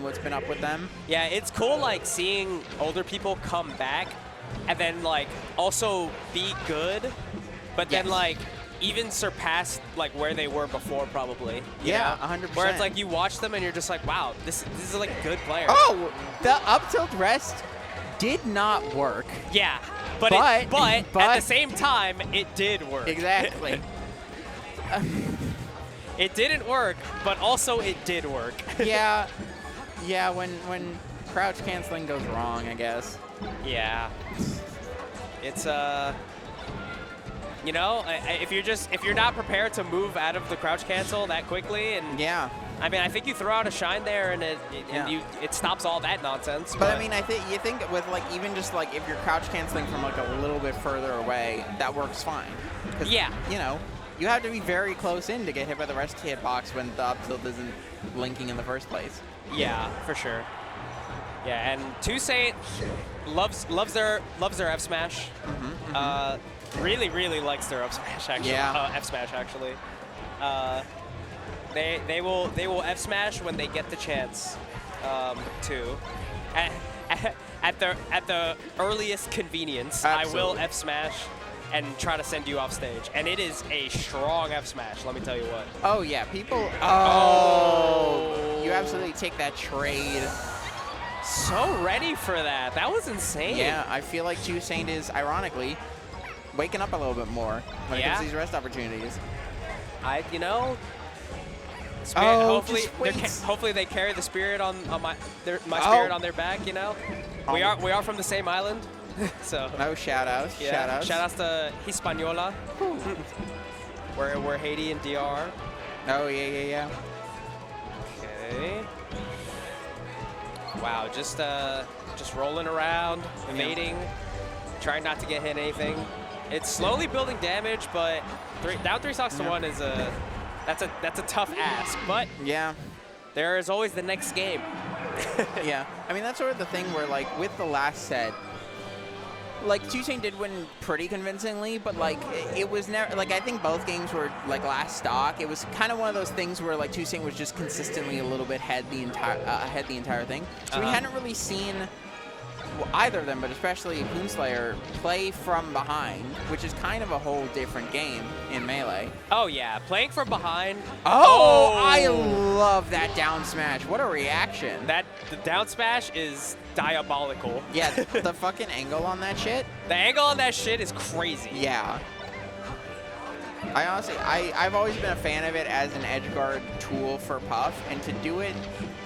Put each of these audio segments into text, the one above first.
what's been up with them. Yeah, it's cool like seeing older people come back and then like also be good, but then like even surpass like where they were before probably. Yeah, 100%. Where it's like you watch them and you're just like, wow, this is like a good player. Oh, the up tilt rest did not work. Yeah, but at the same time, it did work. Exactly. It didn't work, but also it did work. Yeah, when crouch canceling goes wrong, I guess. Yeah. It's you know, if you're not prepared to move out of the crouch cancel that quickly, and I mean, I think you throw out a shine there, and it stops all that nonsense. But I mean, you think with like even just like if you're crouch canceling from like a little bit further away, that works fine. Yeah. You know, you have to be very close in to get hit by the rest hitbox when the up tilt isn't linking in the first place. Yeah, for sure. Yeah, and 2Saint loves their F smash. Really likes their up smash actually. Yeah. F smash actually. They will F smash when they get the chance to. At the earliest convenience, Absolutely. I will F smash and try to send you off stage. And it is a strong F smash, let me tell you what. Oh yeah, people. Oh, you absolutely take that trade. So ready for that. That was insane. Yeah, I feel like 2Saint is, ironically, waking up a little bit more when it comes to these rest opportunities. You know, spirit, just hopefully they carry the spirit on my spirit on their back. You know, we are from the same island, so. No shout outs. Yeah, shout outs to Hispaniola. we're Haiti and DR. Oh yeah. Okay. Wow, just rolling around, evading, trying not to get hit anything. It's slowly building damage, but down 3 stocks to 1 is that's a tough ask. But yeah, there is always the next game. Yeah, I mean that's sort of the thing where like with the last set, like 2Saint did win pretty convincingly, but like it was never like I think both games were like last stock. It was kind of one of those things where like 2Saint was just consistently a little bit ahead the entire thing. So we hadn't really seen either of them, but especially Poonslayer, play from behind, which is kind of a whole different game in Melee. Oh yeah, playing from behind. Oh, I love that down smash. What a reaction. The down smash is diabolical. Yeah, the fucking angle on that shit. The angle on that shit is crazy. Yeah. I honestly, I've always been a fan of it as an edge guard tool for Puff, and to do it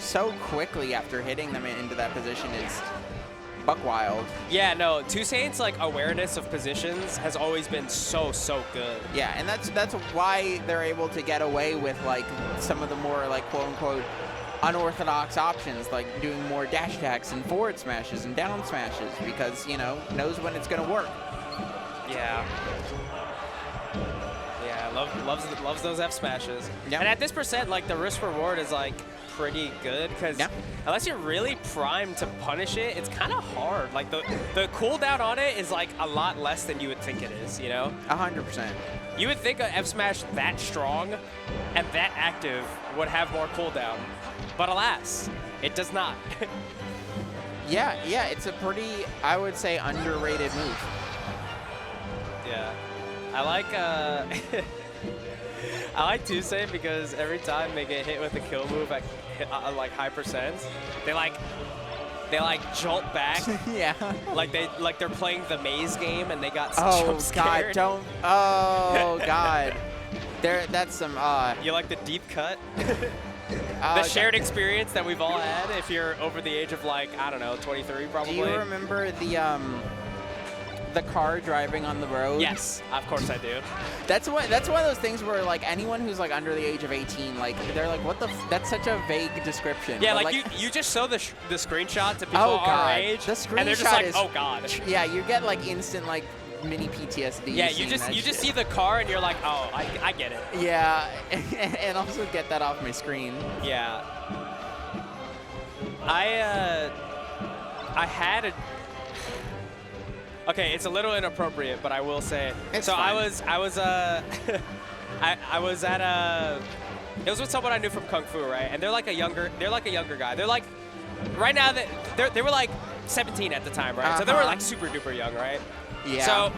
so quickly after hitting them into that position is buck wild. Yeah, no, 2Saint's like awareness of positions has always been so good. Yeah, and that's why they're able to get away with like some of the more like quote unquote unorthodox options, like doing more dash attacks and forward smashes and down smashes, because you know knows when it's gonna work. Yeah. Yeah, loves those F smashes. Yep. And at this percent, like the risk reward is like pretty good, because unless you're really primed to punish it, it's kind of hard. Like the cooldown on it is like a lot less than you would think it is, you know? 100%. You would think an F smash that strong and that active would have more cooldown, but alas, it does not. Yeah, it's a pretty, I would say, underrated move. Yeah, I like I like 2Saint because every time they get hit with a kill move at like high percents, they like jolt back. Yeah. Like they're playing the maze game and they got God, jump scared. don't. Oh God. That's some. You like the deep cut? The shared experience that we've all had if you're over the age of like, I don't know, 23 probably. Do you remember the car driving on the road? Yes, of course I do. That's one of those things where like anyone who's like under the age of 18, like they're like, what the? That's such a vague description. Yeah, like you just show the screenshot to people our age, the screenshot and they're just like, is, oh God. Yeah, you get like instant like mini PTSD. Yeah, you just see the car and you're like, oh, I get it. Yeah, and also get that off my screen. Yeah. I had a. Okay, it's a little inappropriate, but I will say it. It's so fine. I was I was at a it was with someone I knew from Kung Fu, right? And they're like a younger guy. They're like, right now, they were like 17 at the time, right? So they were like super duper young, right? Yeah. So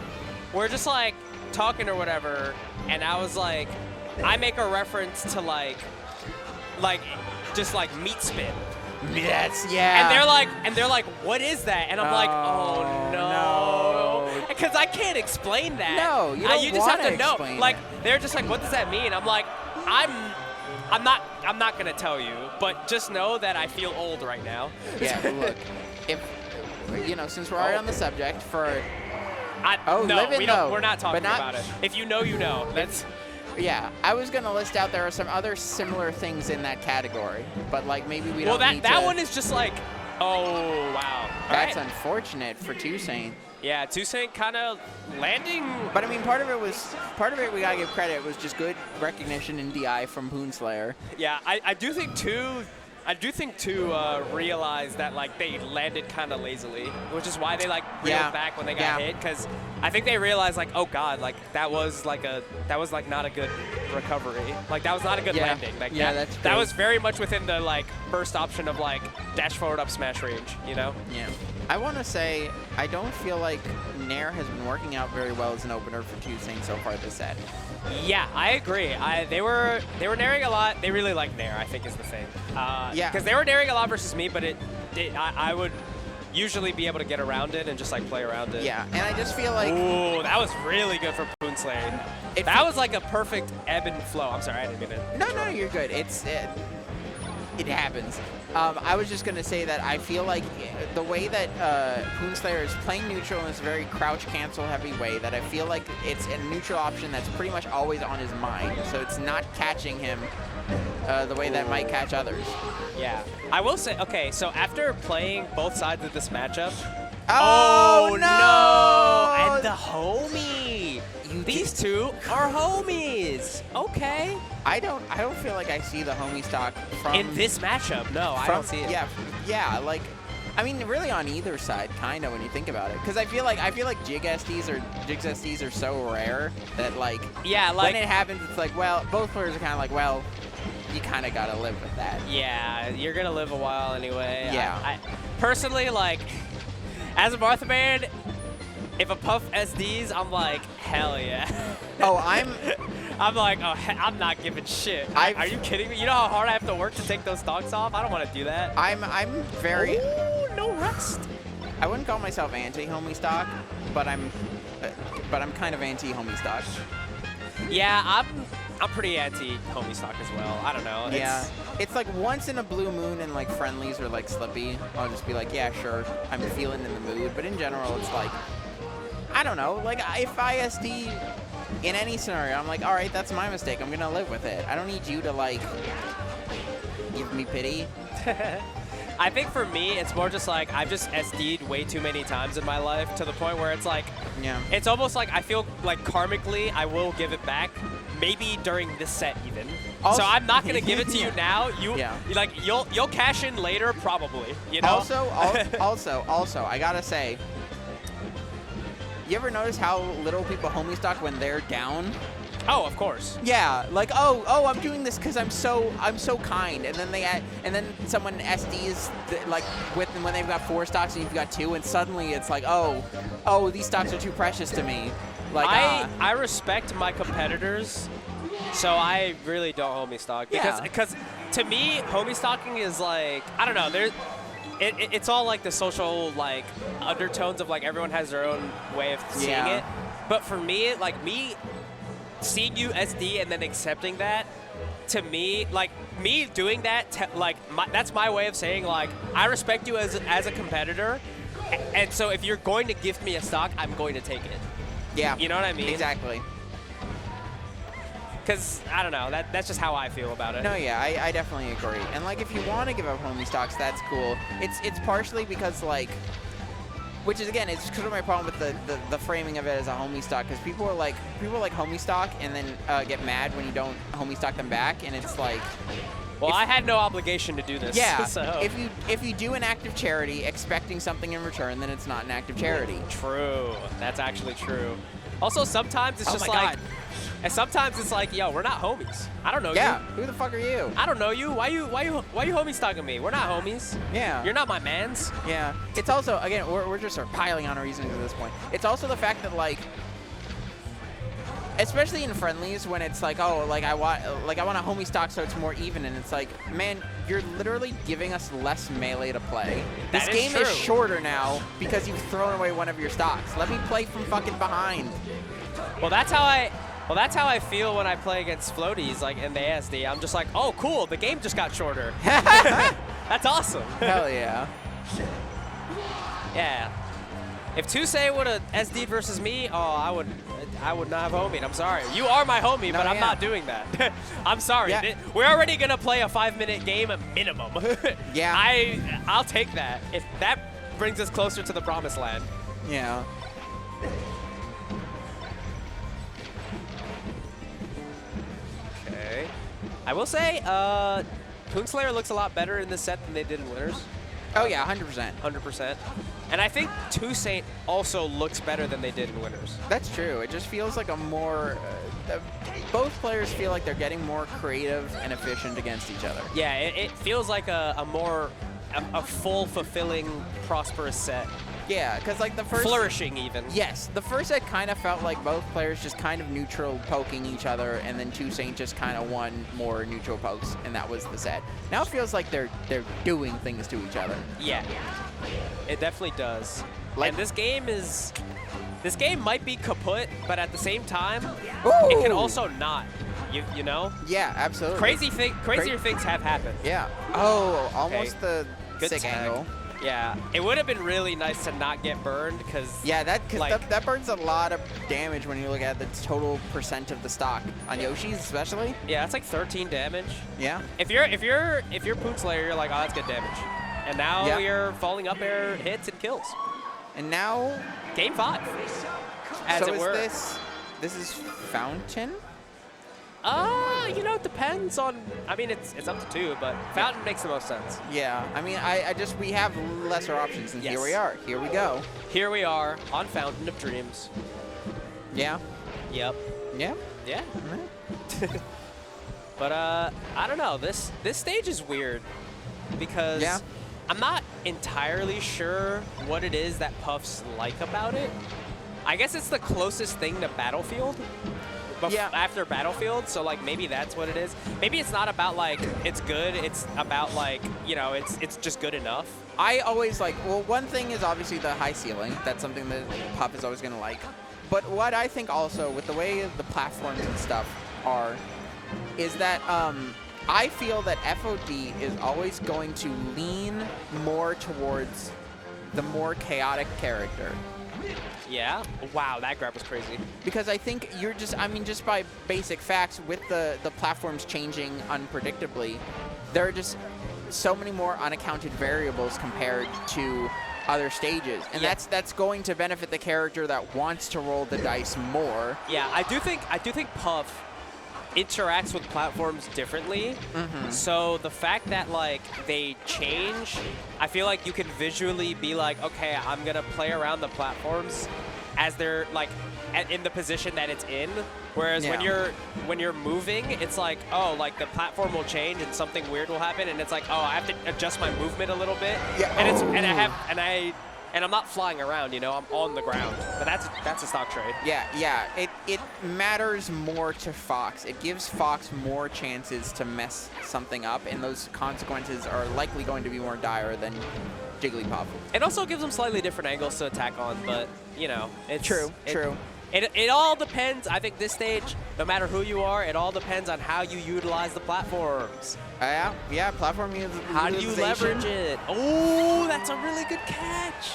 we're just like talking or whatever, and I was like, I make a reference to like just like meat spin. Yes, yeah. And they're like, what is that? And I'm like, oh no, because I can't explain that. No, you don't You just have to know. explain Like, it. they're just like, what does that mean? I'm like, I'm not gonna tell you, but just know that I feel old right now. Yeah, look, if since we're already on the subject, for no, living though, we're not talking but not, about it. If you know, you know. That's. Yeah, I was gonna list out there are some other similar things in that category, but like maybe we don't need to. Well, that one is just like, oh wow. That's unfortunate for 2Saint. Yeah, 2Saint kind of landing. But I mean, part of it we gotta give credit was just good recognition in DI from Poonslayer. Yeah, I do think two realized that like they landed kind of lazily, which is why they like reeled back when they got hit, because I think they realized like, oh god, like that was not a good recovery, like that was not a good landing, like that's that was very much within the like burst option of like dash forward up smash range, you know? Yeah. I want to say I don't feel like Nair has been working out very well as an opener for 2Saint so far this set. Yeah, I agree. They were nairing a lot. They really like Nair, I think, is the thing. Yeah. Because they were nairing a lot versus me, but I would usually be able to get around it and just like play around it. Yeah, and I just feel like. Ooh, that was really good for Poonslayer. That was like a perfect ebb and flow. I'm sorry, I didn't mean it. No, you're good. It happens. I was just going to say that I feel like the way that Poonslayer is playing neutral in this very crouch cancel heavy way, that I feel like it's a neutral option that's pretty much always on his mind. So it's not catching him the way that might catch others. Yeah. I will say, okay, so after playing both sides of this matchup. Oh no! And the homie! These two are homies. Okay. I don't feel like I see the homie stock from in this matchup. No, I don't see it. Yeah. Like, I mean, really on either side, kind of when you think about it. Because I feel like Jigs SDs are so rare that like when it happens, it's like, well, both players are kind of like, well, you kind of gotta live with that. Yeah, you're gonna live a while anyway. Yeah. I personally, like, as a Martha man, if a Puff SDs, I'm like, hell yeah. Oh, I'm like, oh, I'm not giving shit. Are you kidding me? You know how hard I have to work to take those stocks off? I don't want to do that. I'm very. Ooh, no rust. I wouldn't call myself anti-homie stock, but I'm kind of anti-homie stock. Yeah, I'm pretty anti-homie stock as well. I don't know. Yeah. It's like once in a blue moon and like friendlies or like Slippy, I'll just be like, yeah, sure, I'm feeling in the mood. But in general, it's like, I don't know. Like, if I SD in any scenario, I'm like, all right, that's my mistake. I'm going to live with it. I don't need you to, like, give me pity. I think for me, it's more just like I've just SD'd way too many times in my life to the point where it's like, it's almost like I feel like karmically I will give it back, maybe during this set even. Also, so I'm not gonna give it to you now. You'll cash in later probably. You know. Also, I gotta say, you ever notice how little people homie stock when they're down? Oh, of course. Yeah, like oh, I'm doing this because I'm so kind, and then someone SDs like when they've got 4 stocks and you've got 2, and suddenly it's like oh these stocks are too precious to me. Like I respect my competitors, so I really don't homie stock because to me homie stocking is like, I don't know, it's all like the social like undertones of like everyone has their own way of seeing it, but for me, like me seeing you SD and then accepting that, to me, like me doing that, that's my way of saying like I respect you as a competitor, and so if you're going to gift me a stock, I'm going to take it. Yeah. You know what I mean? Exactly. Because, I don't know, that's just how I feel about it. No, yeah, I definitely agree. And like if you want to give up homie stocks, that's cool. It's partially because like, which is again, it's because of my problem with the framing of it as a homie stock, because people are like homie stock and then get mad when you don't homie stock them back, and it's like. Well, I had no obligation to do this. Yeah. So. If you do an act of charity expecting something in return, then it's not an act of charity. True. That's actually true. Also, sometimes it's just like. And sometimes it's like, yo, we're not homies. I don't know you. Who the fuck are you? I don't know you. Why you homies talking to me? We're not homies. Yeah. You're not my mans. Yeah. It's also, again, we're just sort of piling on reasons at this point. It's also the fact that, like, especially in friendlies when it's like, oh, like I want a homie stock so it's more even, and it's like, man, you're literally giving us less melee to play. This game is shorter now because you've thrown away one of your stocks. Let me play from fucking behind. Well, that's how I feel when I play against floaties, like in the ASD. I'm just like, oh, cool, the game just got shorter. That's awesome. Hell yeah. Yeah. If 2Saint would have SD'd versus me, oh, I would not have homied. I'm sorry. You are my homie, but I'm not doing that. I'm sorry. Yeah. We're already gonna play a 5-minute game at minimum. Yeah. I'll take that. If that brings us closer to the promised land. Yeah. Okay. I will say, Poonslayer looks a lot better in this set than they did in Winners. Oh yeah, 100%. 100%. And I think 2Saint also looks better than they did in Winners. That's true. It just feels like a more... both players feel like they're getting more creative and efficient against each other. Yeah, it feels like a full, fulfilling, prosperous set. Yeah, because like the first... Flourishing, even. Yes, the first set kind of felt like both players just kind of neutral poking each other, and then 2Saint just kind of won more neutral pokes, and that was the set. Now it feels like they're doing things to each other. Yeah, it definitely does. Like, and this game might be kaput, but at the same time, it can also not. You know? Yeah, absolutely. Crazier things have happened. Yeah. Oh, almost the good sick tag. angle. Yeah, it would have been really nice to not get burned because that burns a lot of damage when you look at the total percent of the stock on Yoshi's especially. Yeah, it's like 13 damage. Yeah. If you're Poonslayer, you're like, oh, that's good damage. And now you're falling up air hits and kills. And now game 5. As so it were. This is Fountain? You know, it depends on. I mean, it's up to 2, but Fountain makes the most sense. Yeah, I mean, we have lesser options, and here we are. Here we go. Here we are on Fountain of Dreams. Yeah. Yep. Yeah. Yeah. But I don't know. This stage is weird because I'm not entirely sure what it is that Puffs like about it. I guess it's the closest thing to Battlefield. After Battlefield, so like maybe that's what it is. Maybe it's not about like it's good. It's about like, you know, it's just good enough. I always like, well, one thing is obviously the high ceiling. That's something that Puff is always going to like. But what I think also with the way the platforms and stuff are is that I feel that FOD is always going to lean more towards the more chaotic character. Yeah? Wow, that grab was crazy. Because I think you're just, I mean, just by basic facts, with the platforms changing unpredictably, there are just so many more unaccounted variables compared to other stages. And that's going to benefit the character that wants to roll the dice more. Yeah, I do think Puff interacts with platforms differently. So the fact that like they change, I feel like you can visually be like, okay, I'm gonna play around the platforms as they're like in the position that it's in. Whereas when you're moving, it's like, oh, like the platform will change and something weird will happen, and it's like, oh, I have to adjust my movement a little bit. Yeah. And I'm not flying around, you know, I'm on the ground. But that's a stock trade. Yeah. It matters more to Fox. It gives Fox more chances to mess something up, and those consequences are likely going to be more dire than Jigglypuff. It also gives them slightly different angles to attack on, but, you know, it's... True. It all depends. I think this stage, no matter who you are, it all depends on how you utilize the platforms. Yeah, platform utilization. How do you leverage it? Oh, that's a really good catch.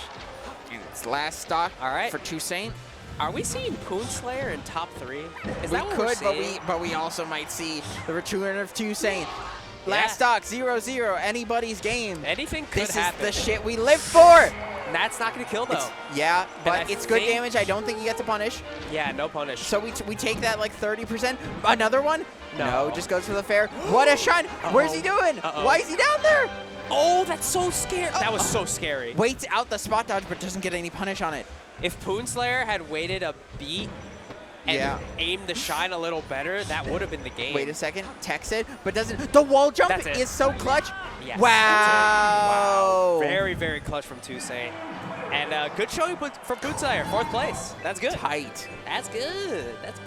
And it's last stock for 2Saint. Are we seeing Poonslayer in top 3? Is that what we we're could, seeing? but we also might see the return of 2Saint. Last stock, 0-0, anybody's game. Anything could happen. This is the shit we live for. That's not going to kill, though. But it's good damage. I don't think you get to punish. Yeah, no punish. So we take that like 30%. Another one? No, just goes for the fair. What a shot. Where's he doing? Why is he down there? Oh, that's so scary. That was so scary. Waits out the spot dodge, but doesn't get any punish on it. If Poonslayer had waited a beat, and aimed the shine a little better, that would have been the game. Wait a second. Text it, but doesn't. The wall jump is so clutch. Yes, Wow. Wow. Very, very clutch from 2Saint. And good showing from Poonslayer, 4th place. That's good. Tight. That's good. That's